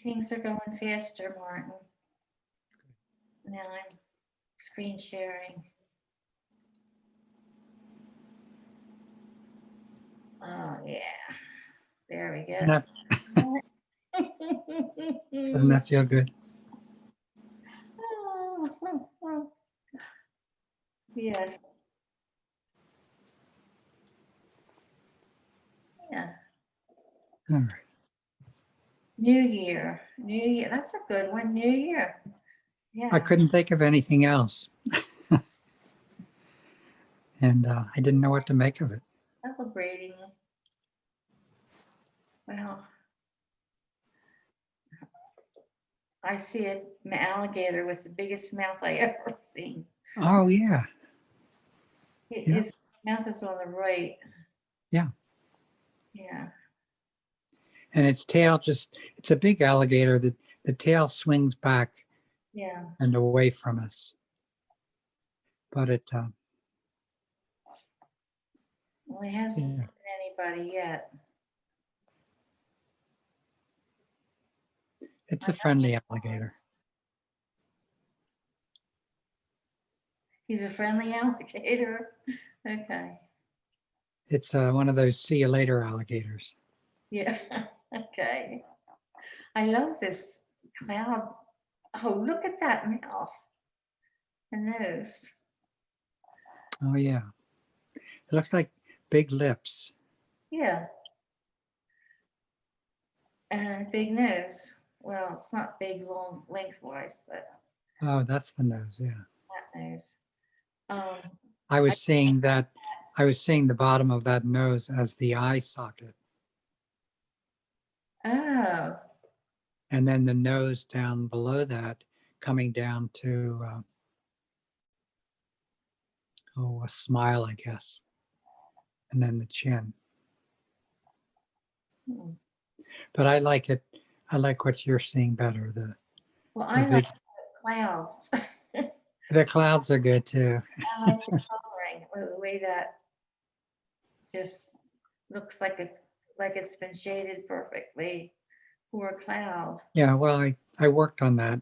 Things are going faster, Martin. Now I'm screen sharing. Oh, yeah. There we Doesn't go. that feel good? Yes. Yeah. All right. New Year. New Year. That's a good one. New Year. Yeah. I couldn't think of anything else. And I didn't know what to make of it. Celebrating. Well, I see an alligator with the biggest mouth I ever seen. Oh, yeah. Yeah. His mouth is on the right. Yeah. Yeah. And its tail it's a big alligator that the tail swings back Yeah. and away from us. But it, Well, he hasn't yeah. bitten anybody yet. It's a friendly alligator. He's a friendly alligator. Okay. It's one of those see you later alligators. Yeah. Okay. I love this cloud. Oh, look at that mouth and nose. Oh, yeah. It looks like big lips. Yeah. And a big nose. Well, it's not big, long, lengthwise, but Oh, that's the nose. Yeah. that nose. I was seeing the bottom of that nose as the eye socket. Oh, And then the nose down below that coming down to, a smile, I guess. And then the chin. hmm. But I like it. I like what you're seeing better. Well, The I like big, the clouds. the clouds are good too. I like the coloring, or the way that just looks like it's been shaded perfectly for a cloud. Yeah, well, I worked on that.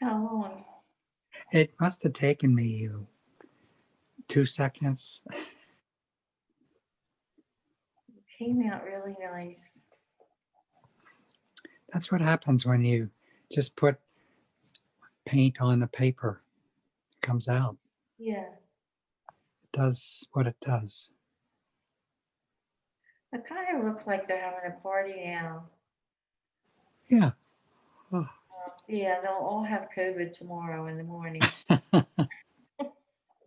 How long? It must have taken me 2 seconds. It came out really nice. That's what happens when you just put paint on the paper. It comes out. Yeah. It does what it does. It kind of looks like they're having a party now. Yeah. Oh. Yeah, they'll all have COVID tomorrow in the morning.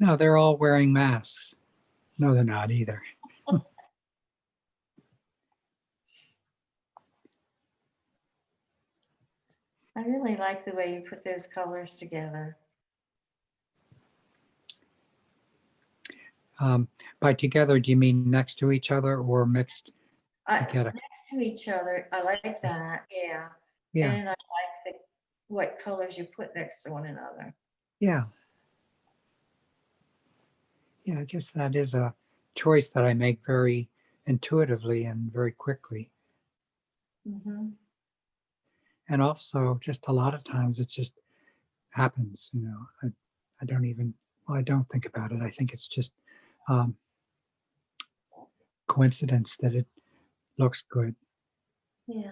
No, they're all wearing masks. No, they're not either. I really like the way you put those colors together. By together, do you mean next to each other or mixed together? Next to each other, I like that. Yeah. Yeah. And I like what colors you put next to one another. Yeah. Yeah, I guess that is a choice that I make very intuitively and very quickly. Mm-hmm. And also, just a lot of times it just happens. I don't even, well, I don't think about it. I think it's just um, coincidence that it looks good. Yeah.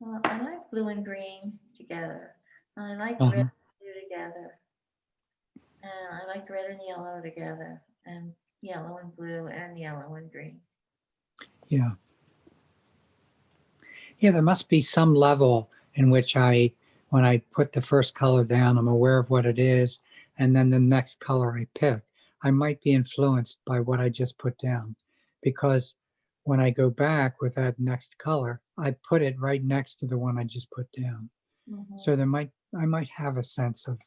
Well, I like blue and green together. And I like red and blue together. And I like red and yellow together. And yellow and blue and yellow and green. Yeah. Yeah, there must be some level in which when I put the first color down, I'm aware of what it is. And then the next color I pick, I might be influenced by what I just put down. Because when I go back with that next color, I put it right next to the one I just put down. Mm-hmm. So I might have a sense of,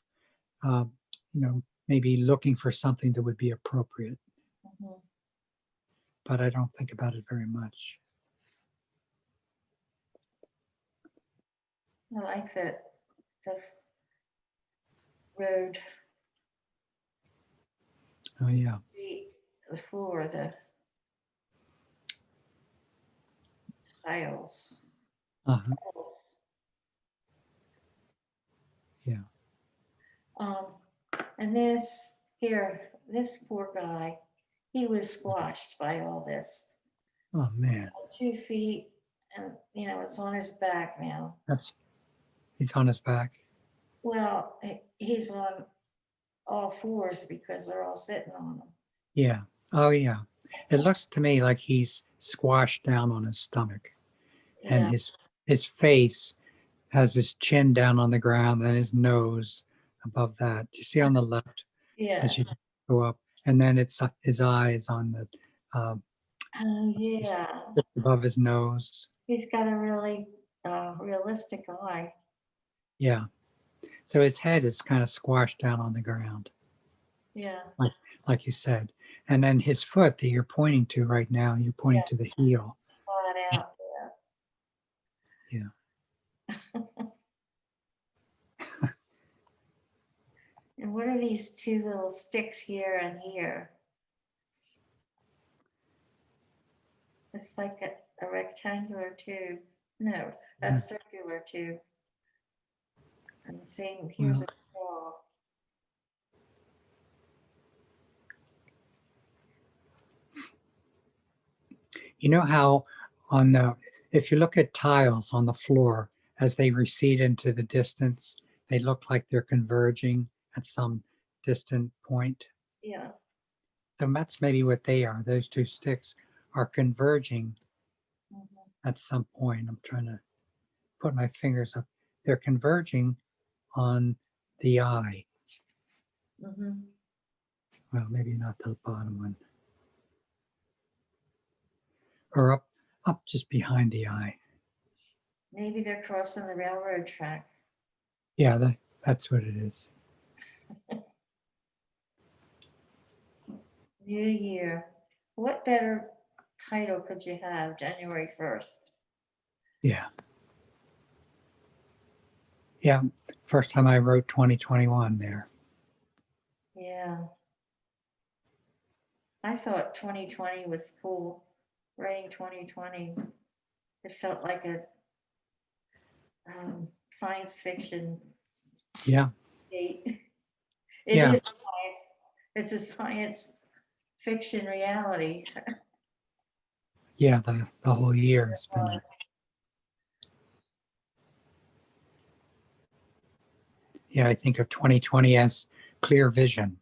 maybe looking for something that would be appropriate. Mm-hmm. But I don't think about it very much. I like the road, Oh, yeah. the floor, tiles. Uh-huh. Tiles. Yeah. And this here, this poor guy, he was squashed by all this. Oh man, 2 feet, and it's on his back now. he's on his back. Well, he's on all fours because they're all sitting on him. Yeah. Oh yeah. It looks to me like he's squashed down on his stomach, and Yeah, his face has his chin down on the ground and his nose above that. Do you see on the left yeah. as you go up? And then it's his eyes on the Oh, just yeah. above his nose. He's got a really realistic eye. Yeah. So his head is kind of squashed down on the ground, Yeah, like you said. And then his foot that you're pointing to right now, you're pointing yeah, to the heel. flat out. Yeah. And what are these two little sticks here and here? It's like a rectangular tube. No, that's circular tube. And the same, here's a Well, straw. you know how if you look at tiles on the floor as they recede into the distance, they look like they're converging at some distant point. Yeah, So that's maybe what they are. Those two sticks are converging mhm, at some point. I'm trying to put my fingers up. They're converging on the eye. mhm. Well, maybe not the bottom one. Or up just behind the eye. Maybe they're crossing the railroad track. Yeah, that's what it is. New year. What better title could you have? January 1st. Yeah. Yeah. First time I wrote 2021 there. Yeah. I thought 2020 was cool. Writing 2020. It felt like a science fiction Yeah. date. It Yeah. is science. It's a science fiction reality. Yeah. The whole year has been Was. yeah, I think of 2020 as clear vision.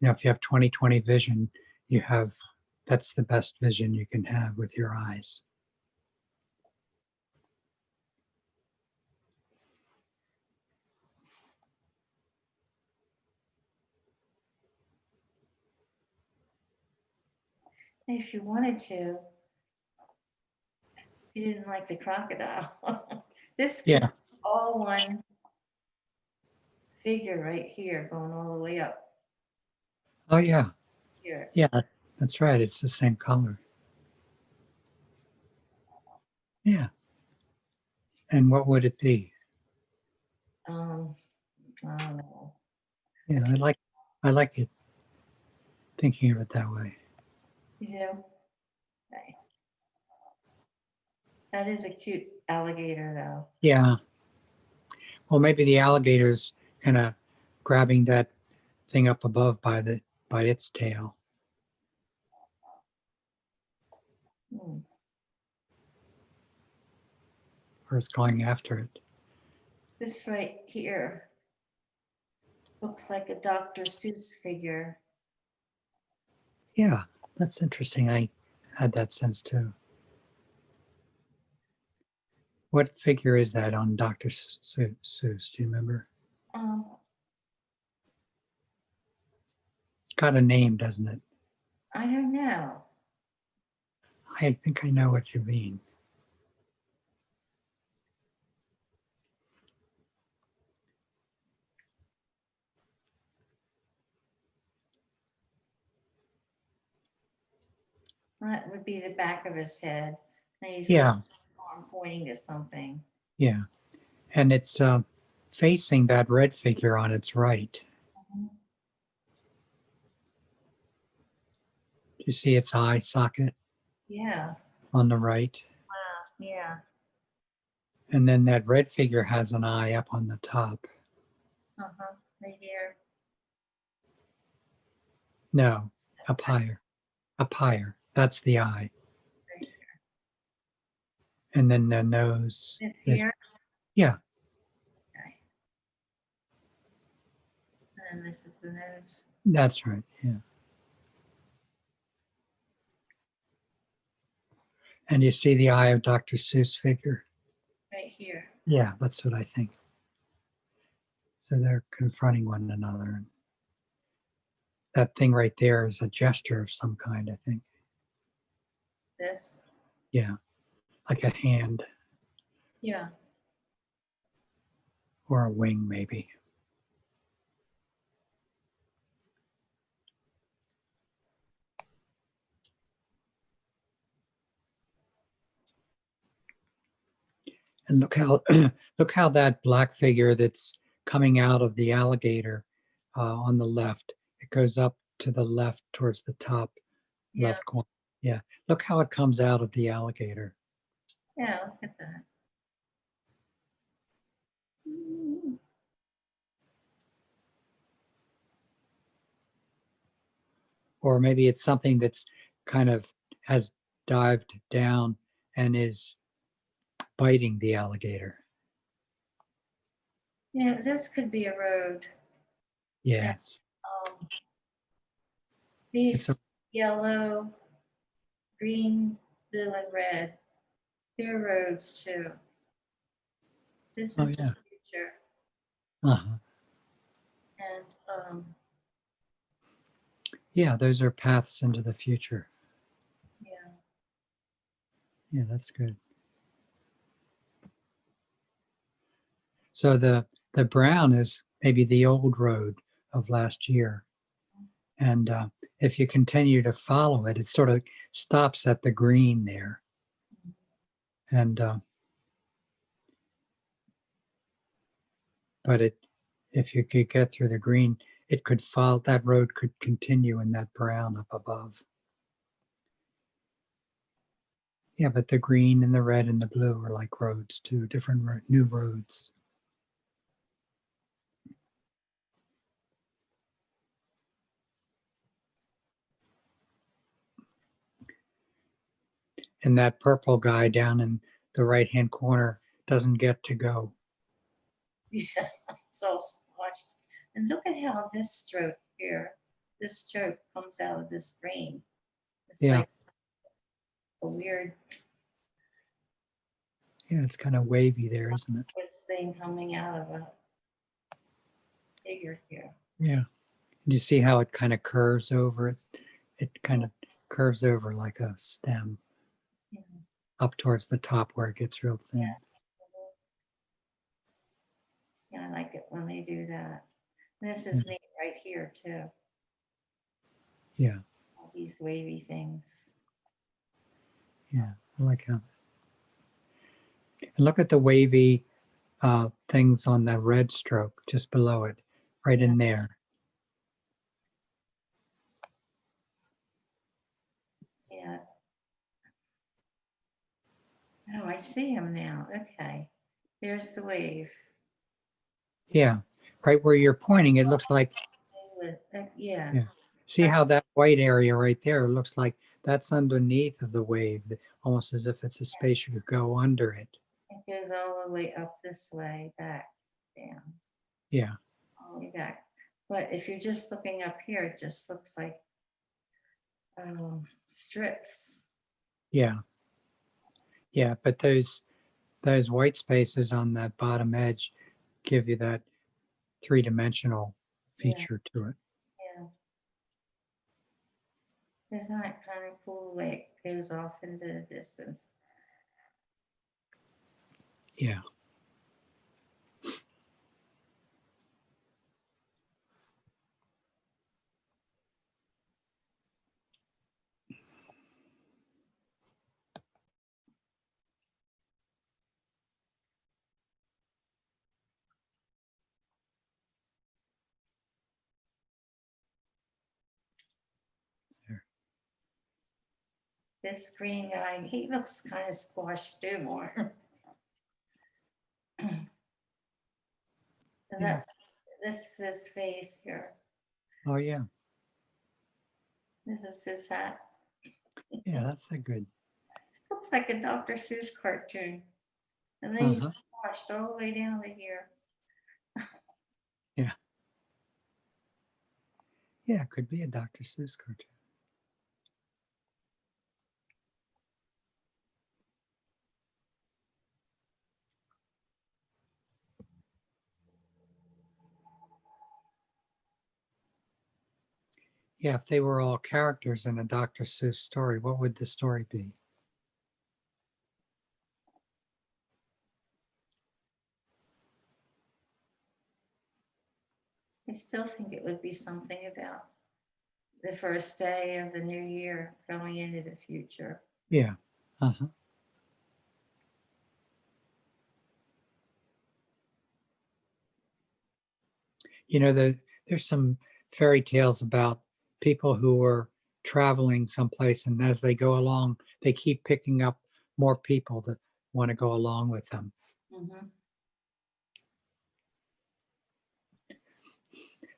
If you have 2020 vision, that's the best vision you can have with your eyes. If you wanted to, you didn't like the crocodile. This could Yeah. be all one figure right here, going all the way up Oh yeah. here. Yeah. That's right. It's the same color. Yeah. And what would it be? Um, I don't know. Yeah, I like it thinking of it that way. You know, okay. That is a cute alligator, though. Yeah. Well, maybe the alligator's kind of grabbing that thing up above by its tail, Hmm. or it's going after it. This right here looks like a Dr. Seuss figure. Yeah, that's interesting. I had that sense too. What figure is that on Dr. Seuss? Do you remember? Um, It's got a name, doesn't it? I don't know. I think I know what you mean. That would be the back of his head. And he's got Yeah, an arm pointing to something. yeah. And it's facing that red figure on its right. Mhm. Do you see its eye socket? Yeah. on the right. Yeah. And then that red figure has an eye up on the top. Uh-huh. Right here. No, up higher. Up higher. That's the eye. Right. And then the nose. It's is- here. Yeah, Okay. And then this is the nose. that's right. Yeah. And you see the eye of Dr. Seuss figure? Right here. Yeah, that's what I think. So they're confronting one another. That thing right there is a gesture of some kind, I think. This. Yeah, like a hand Yeah. or a wing, maybe. And look how look how that black figure that's coming out of the alligator on the left. It goes up to the left towards the top Yeah. left corner. Yeah, look how it comes out of the alligator. Yeah. Look at that. Mm. Or maybe it's something that's kind of has dived down and is biting the alligator. Yeah. This could be a road. Yes. Um, It's a, these yellow, green, blue, and red. They're roads too. This oh is yeah. the future. Uh-huh. And Yeah, those are paths into the future. yeah. Yeah, that's good. So the brown is maybe the old road of last year. And if you continue to follow it, it sort of stops at the green there. And but if you could get through the green, it could follow, that road could continue in that brown up above. Yeah, but the green and the red and the blue are like roads too, different new roads. And that purple guy down in the right hand corner doesn't get to go. Yeah. It's all squashed. And look at how this stroke here, this stroke comes out of this green. It's Yeah. like a weird Yeah, it's kind of wavy there, isn't it? this thing coming out of a figure here. Yeah. Do you see how it kind of curves over? It kind of curves over like a stem Yeah. up towards the top where it gets real thin. Yeah, I like it when they do that. And this is neat right here too. Yeah. All these wavy things. Yeah. I like how. And look at the wavy things on the red stroke just below it, right in there. Yeah. Oh, I see him now. Okay. There's the wave. Yeah. Right where you're pointing, it looks like, Yeah. yeah. See how that white area right there looks like that's underneath of the wave, almost as if it's a space you could go under it. It goes all the way up this way, back, down, Yeah. all the way back. But if you're just looking up here, it just looks like strips. Yeah. Yeah. But those white spaces on that bottom edge give you that three-dimensional feature to it. Yeah. Isn't that kind of cool the way it goes off into the distance? Yeah. There. this green guy, he looks kind of squashed too more. And Yeah. that's, this is his face here. Oh, yeah. This is his hat. Yeah, that's a good. This looks like a Dr. Seuss cartoon. And then he's Uh-huh. squashed all the way down to here. Yeah. Yeah, it could be a Dr. Seuss cartoon. Yeah, if they were all characters in a Dr. Seuss story, what would the story be? I still think it would be something about the first day of the new year going into the future. Yeah. Uh-huh. You know, there's some fairy tales about people who were traveling someplace, and as they go along, they keep picking up more people that want to go along with them. Mhm.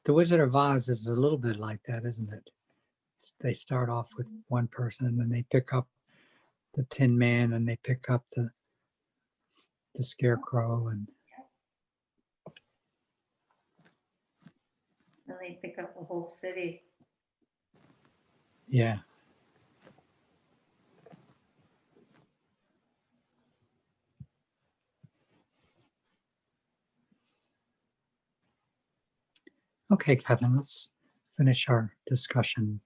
The Wizard of Oz is a little bit like that, isn't it? They start off with one person, and then they pick up the Tin Man, and they pick up the Scarecrow, and And they pick up the whole city. yeah. Okay, Catherine, let's finish our discussion.